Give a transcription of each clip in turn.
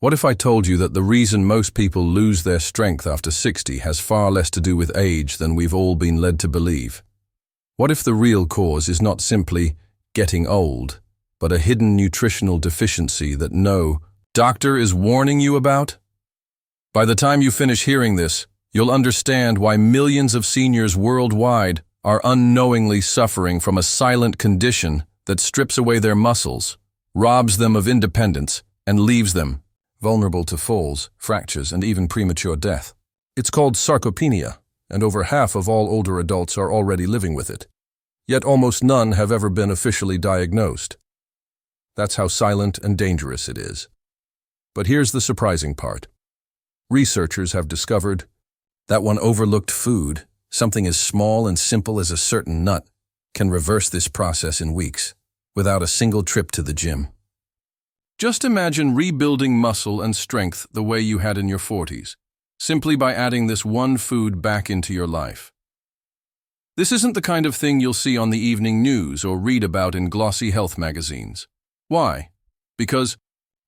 What if I told you that the reason most people lose their strength after 60 has far less to do with age than we've all been led to believe? What if the real cause is not simply getting old, but a hidden nutritional deficiency that no doctor is warning you about? By the time you finish hearing this, you'll understand why millions of seniors worldwide are unknowingly suffering from a silent condition that strips away their muscles, robs them of independence, and leaves them vulnerable to falls, fractures, and even premature death. It's called sarcopenia, and over half of all older adults are already living with it. Yet almost none have ever been officially diagnosed. That's how silent and dangerous it is. But here's the surprising part. Researchers have discovered that one overlooked food, something as small and simple as a certain nut, can reverse this process in weeks, without a single trip to the gym. Just imagine rebuilding muscle and strength the way you had in your 40s, simply by adding this one food back into your life. This isn't the kind of thing you'll see on the evening news or read about in glossy health magazines. Why? Because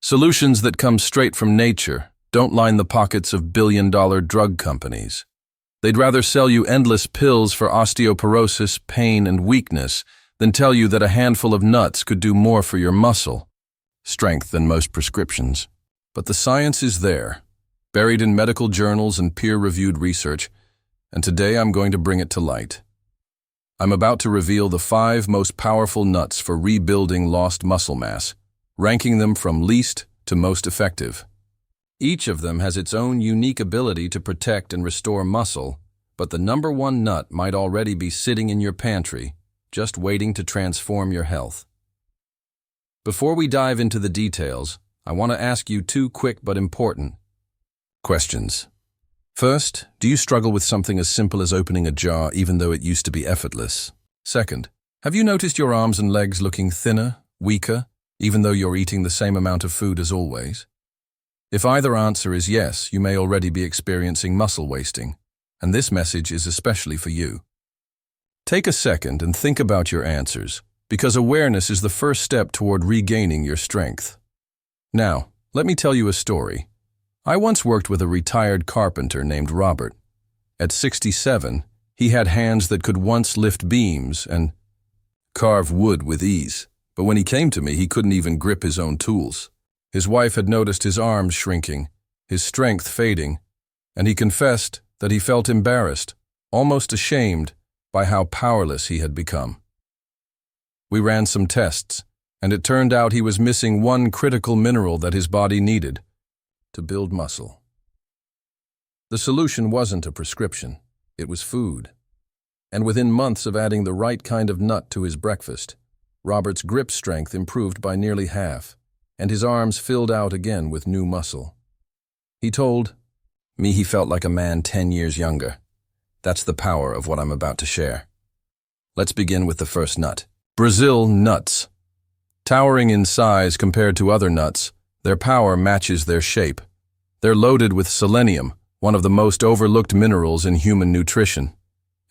solutions that come straight from nature don't line the pockets of billion-dollar drug companies. They'd rather sell you endless pills for osteoporosis, pain, and weakness than tell you that a handful of nuts could do more for your muscle strength than most prescriptions. But the science is there, buried in medical journals and peer-reviewed research, and today I'm going to bring it to light. I'm about to reveal the 5 most powerful nuts for rebuilding lost muscle mass, ranking them from least to most effective. Each of them has its own unique ability to protect and restore muscle, but the number 1 nut might already be sitting in your pantry, just waiting to transform your health. Before we dive into the details, I want to ask you 2 quick but important questions. First, do you struggle with something as simple as opening a jar even though it used to be effortless? Second, have you noticed your arms and legs looking thinner, weaker, even though you're eating the same amount of food as always? If either answer is yes, you may already be experiencing muscle wasting, and this message is especially for you. Take a second and think about your answers, because awareness is the first step toward regaining your strength. Now, let me tell you a story. I once worked with a retired carpenter named Robert. At 67, he had hands that could once lift beams and carve wood with ease. But when he came to me, he couldn't even grip his own tools. His wife had noticed his arms shrinking, his strength fading, and he confessed that he felt embarrassed, almost ashamed, by how powerless he had become. We ran some tests, and it turned out he was missing one critical mineral that his body needed to build muscle. The solution wasn't a prescription, it was food. And within months of adding the right kind of nut to his breakfast, Robert's grip strength improved by nearly half, and his arms filled out again with new muscle. He told me he felt like a man 10 years younger. That's the power of what I'm about to share. Let's begin with the first nut. Brazil nuts. Towering in size compared to other nuts, their power matches their shape. They're loaded with selenium, one of the most overlooked minerals in human nutrition.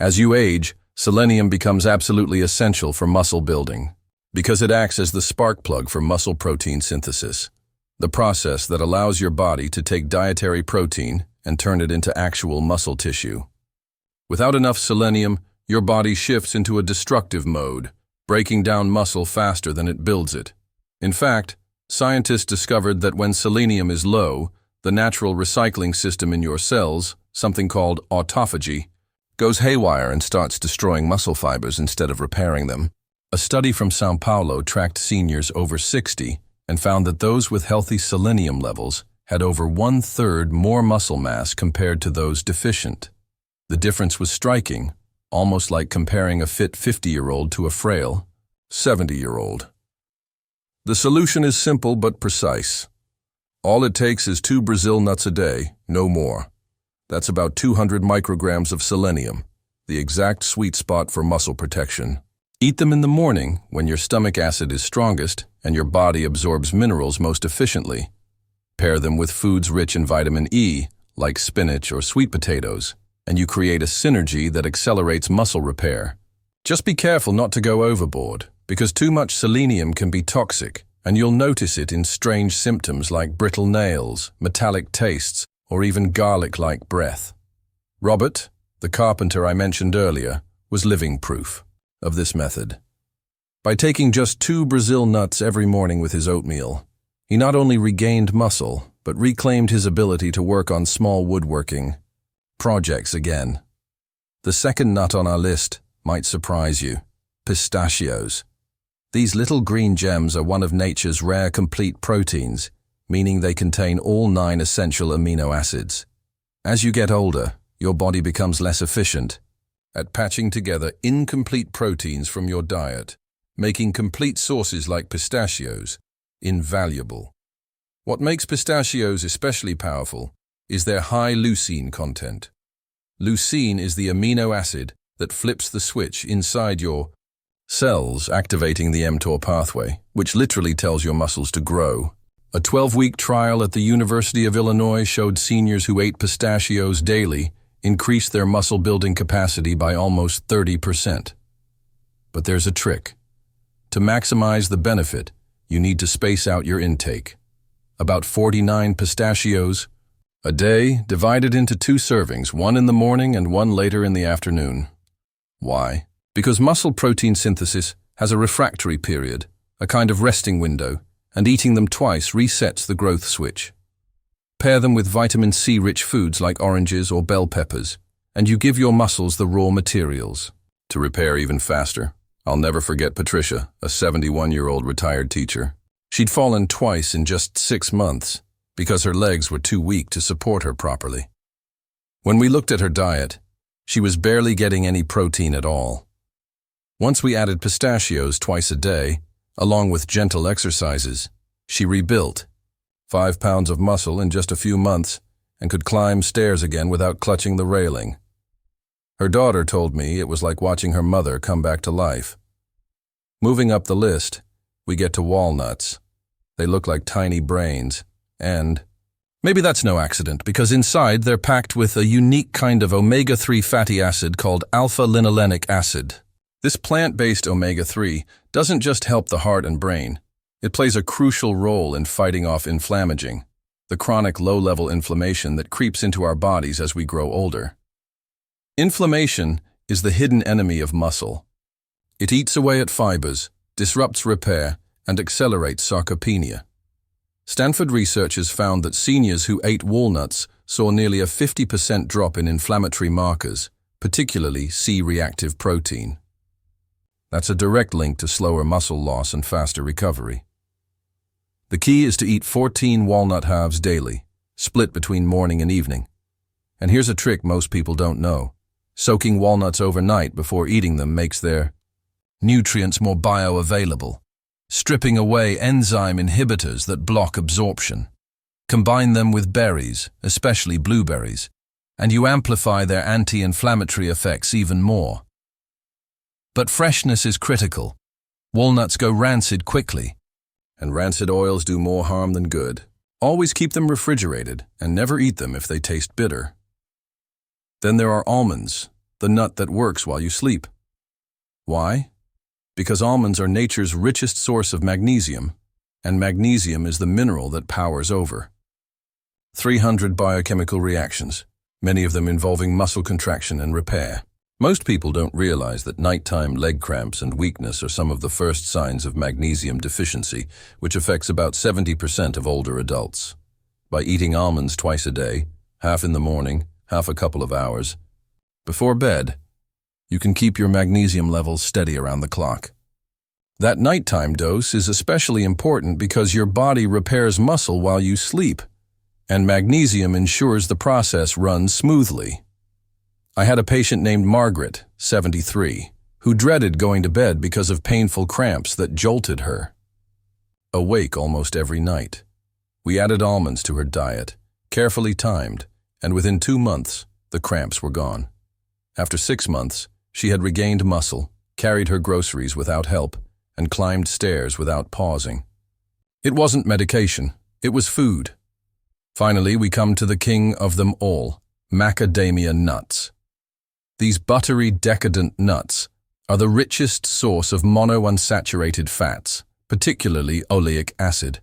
As you age, selenium becomes absolutely essential for muscle building, because it acts as the spark plug for muscle protein synthesis, the process that allows your body to take dietary protein and turn it into actual muscle tissue. Without enough selenium, your body shifts into a destructive mode, breaking down muscle faster than it builds it. In fact, scientists discovered that when selenium is low, the natural recycling system in your cells, something called autophagy, goes haywire and starts destroying muscle fibers instead of repairing them. A study from São Paulo tracked seniors over 60 and found that those with healthy selenium levels had over 1/3 more muscle mass compared to those deficient. The difference was striking, almost like comparing a fit 50-year-old to a frail 70-year-old. The solution is simple but precise. All it takes is 2 Brazil nuts a day, no more. That's about 200 micrograms of selenium, the exact sweet spot for muscle protection. Eat them in the morning when your stomach acid is strongest and your body absorbs minerals most efficiently. Pair them with foods rich in vitamin E, like spinach or sweet potatoes, and you create a synergy that accelerates muscle repair. Just be careful not to go overboard, because too much selenium can be toxic, And you'll notice it in strange symptoms like brittle nails, metallic tastes, or even garlic-like breath. Robert, the carpenter I mentioned earlier, was living proof of this method. By taking just 2 Brazil nuts every morning with his oatmeal, he not only regained muscle, but reclaimed his ability to work on small woodworking projects again. The second nut on our list might surprise you: pistachios. These little green gems are one of nature's rare complete proteins, meaning they contain all 9 essential amino acids. As you get older, your body becomes less efficient at patching together incomplete proteins from your diet, making complete sources like pistachios invaluable. What makes pistachios especially powerful is their high leucine content. Leucine is the amino acid that flips the switch inside your cells, activating the mTOR pathway, which literally tells your muscles to grow. A 12-week trial at the University of Illinois showed seniors who ate pistachios daily increased their muscle-building capacity by almost 30%. But there's a trick. To maximize the benefit, you need to space out your intake. About 49 pistachios a day, divided into 2 servings, one in the morning and one later in the afternoon. Why? Because muscle protein synthesis has a refractory period, a kind of resting window, and eating them twice resets the growth switch. Pair them with vitamin C-rich foods like oranges or bell peppers, and you give your muscles the raw materials to repair even faster. I'll never forget Patricia, a 71-year-old retired teacher. She'd fallen twice in just 6 months because her legs were too weak to support her properly. When we looked at her diet, she was barely getting any protein at all. Once we added pistachios twice a day, along with gentle exercises, she rebuilt 5 pounds of muscle in just a few months and could climb stairs again without clutching the railing. Her daughter told me it was like watching her mother come back to life. Moving up the list, we get to walnuts. They look like tiny brains, and maybe that's no accident, because inside they're packed with a unique kind of omega-3 fatty acid called alpha-linolenic acid. This plant-based omega-3 doesn't just help the heart and brain. It plays a crucial role in fighting off inflammaging, the chronic low-level inflammation that creeps into our bodies as we grow older. Inflammation is the hidden enemy of muscle. It eats away at fibers, disrupts repair, and accelerates sarcopenia. Stanford researchers found that seniors who ate walnuts saw nearly a 50% drop in inflammatory markers, particularly C-reactive protein. That's a direct link to slower muscle loss and faster recovery. The key is to eat 14 walnut halves daily, split between morning and evening. And here's a trick most people don't know. Soaking walnuts overnight before eating them makes their nutrients more bioavailable, stripping away enzyme inhibitors that block absorption. Combine them with berries, especially blueberries, and you amplify their anti-inflammatory effects even more. But freshness is critical. Walnuts go rancid quickly, and rancid oils do more harm than good. Always keep them refrigerated and never eat them if they taste bitter. Then there are almonds, the nut that works while you sleep. Why? Because almonds are nature's richest source of magnesium, and magnesium is the mineral that powers over 300 biochemical reactions, many of them involving muscle contraction and repair. Most people don't realize that nighttime leg cramps and weakness are some of the first signs of magnesium deficiency, which affects about 70% of older adults. By eating almonds twice a day, half in the morning, half a couple of hours, before bed, you can keep your magnesium levels steady around the clock. That nighttime dose is especially important because your body repairs muscle while you sleep, and magnesium ensures the process runs smoothly. I had a patient named Margaret, 73, who dreaded going to bed because of painful cramps that jolted her awake almost every night. We added almonds to her diet, carefully timed, and within 2 months, the cramps were gone. After 6 months, she had regained muscle, carried her groceries without help, and climbed stairs without pausing. It wasn't medication, it was food. Finally, we come to the king of them all, macadamia nuts. These buttery, decadent nuts are the richest source of monounsaturated fats, particularly oleic acid.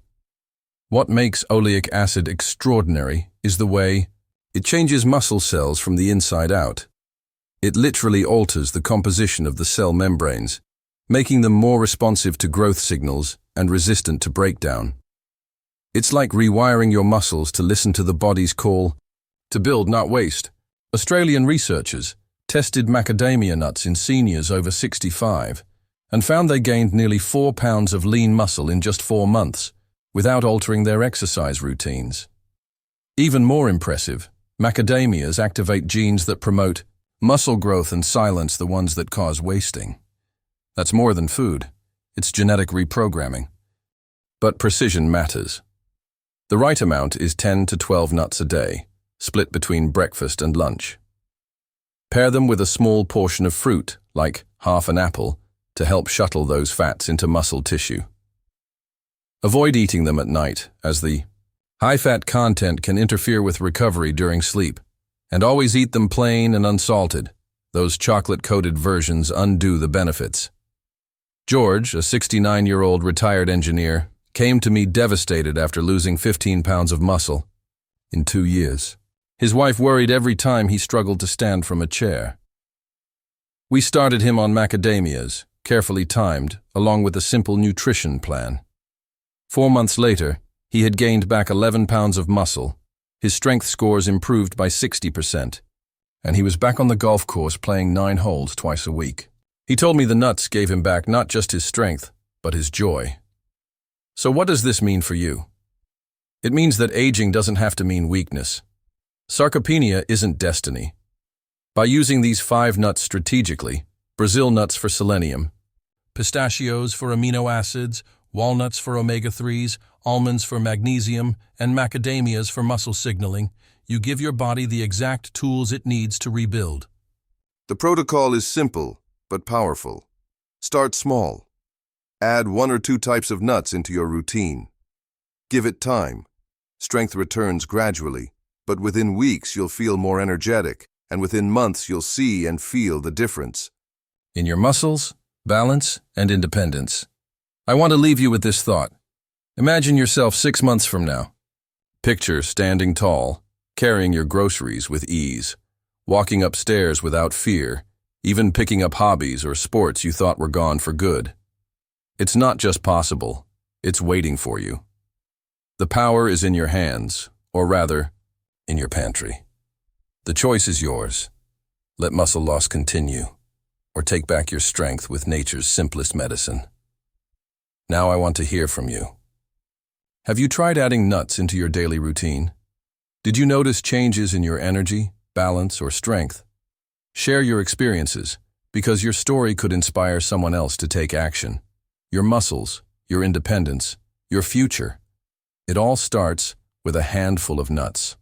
What makes oleic acid extraordinary is the way it changes muscle cells from the inside out. It literally alters the composition of the cell membranes, making them more responsive to growth signals and resistant to breakdown. It's like rewiring your muscles to listen to the body's call to build, not waste. Australian researchers tested macadamia nuts in seniors over 65 and found they gained nearly 4 pounds of lean muscle in just 4 months without altering their exercise routines. Even more impressive, macadamias activate genes that promote muscle growth and silence the ones that cause wasting. That's more than food. It's genetic reprogramming. But precision matters. The right amount is 10 to 12 nuts a day, split between breakfast and lunch. Pair them with a small portion of fruit, like half an apple, to help shuttle those fats into muscle tissue. Avoid eating them at night, as the high-fat content can interfere with recovery during sleep. And always eat them plain and unsalted. Those chocolate-coated versions undo the benefits. George, a 69-year-old retired engineer, came to me devastated after losing 15 pounds of muscle in 2 years. His wife worried every time he struggled to stand from a chair. We started him on macadamias, carefully timed, along with a simple nutrition plan. 4 months later, he had gained back 11 pounds of muscle. His strength scores improved by 60%, and he was back on the golf course playing 9 holes twice a week. He told me the nuts gave him back not just his strength, but his joy. So what does this mean for you? It means that aging doesn't have to mean weakness. Sarcopenia isn't destiny. By using these 5 nuts strategically, Brazil nuts for selenium, pistachios for amino acids, walnuts for omega-3s, almonds for magnesium, and macadamias for muscle signaling, you give your body the exact tools it needs to rebuild. The protocol is simple, but powerful. Start small. Add 1 or 2 types of nuts into your routine. Give it time. Strength returns gradually, but within weeks you'll feel more energetic, and within months you'll see and feel the difference. In your muscles, balance, and independence. I want to leave you with this thought. Imagine yourself 6 months from now. Picture standing tall, carrying your groceries with ease, walking upstairs without fear, even picking up hobbies or sports you thought were gone for good. It's not just possible, it's waiting for you. The power is in your hands, or rather, in your pantry. The choice is yours. Let muscle loss continue, or take back your strength with nature's simplest medicine. Now I want to hear from you. Have you tried adding nuts into your daily routine? Did you notice changes in your energy, balance, or strength? Share your experiences, because your story could inspire someone else to take action. Your muscles, your independence, your future. It all starts with a handful of nuts.